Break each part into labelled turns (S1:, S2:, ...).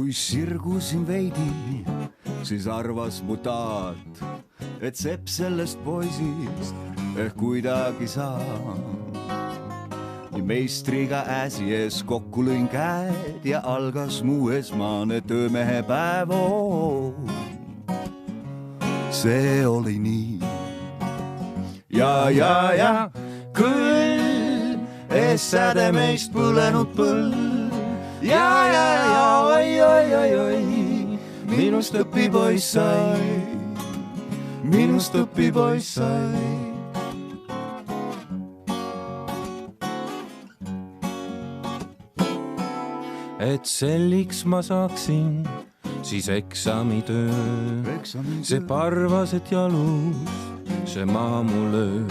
S1: kui sirgusin veidi, siis arvas mu taat, et sepp sellest poisist ehk kuidagi saab. Nii meistriga äsi ees kokku lõin käed ja algas mu esmane töömehe päev. See oli nii. Ja küll ees säde meist põlenud põld. Ja, oi, minust õpipoiss sai, minust õpipoiss sai.
S2: Et selliks ma saaksin siis eksamitöö. See parvased jalus, see maa mul lööb.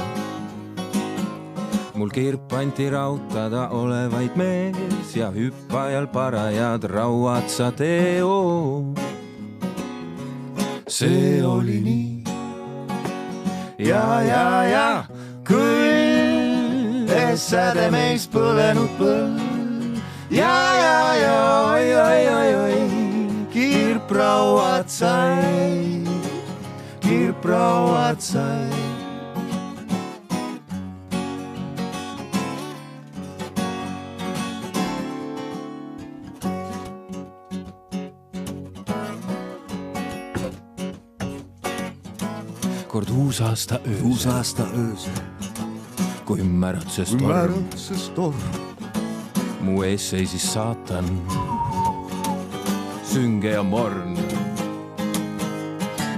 S2: Mul kirp anti rautada olevaid mees ja hüppajal parajad rauad sa teo. See oli nii. Ja küll ees säde meist põlenud põld. Ja, oi, kirp rauad sai, kirp rauad sai. Kord uus aasta öösel, kui ümmeratses torm, mu ees seisis saatan, sünge ja morn.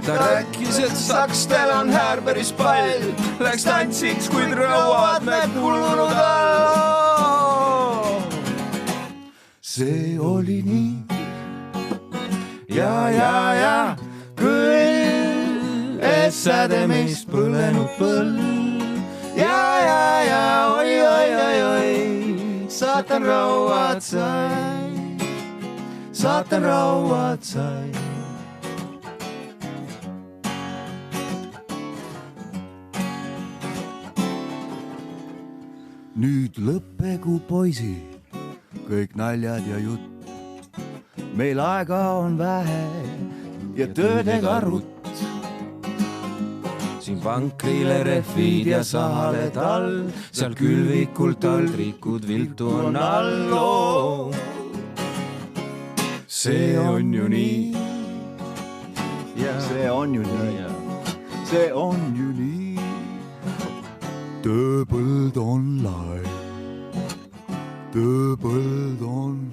S2: Ta rääkis, et sakstel on häär päris pall, läks tantsiks, kuid rauad näeb kulunud all. See oli nii. Ja küll ees säde meist põlenud põld. Ja, oi, saatan rauad sai, saatan rauad sai.
S1: Nüüd lõppegu poisi, kõik naljad ja jutt. Meil aega on vähe ja töödega rutt.
S2: Siin vankrile rehvid ja sahale tall, seal külvikul taldrikud viltu on all. See on ju nii.
S1: See on ju nii. See on ju nii. Tööpõld on lai. Tööpõld on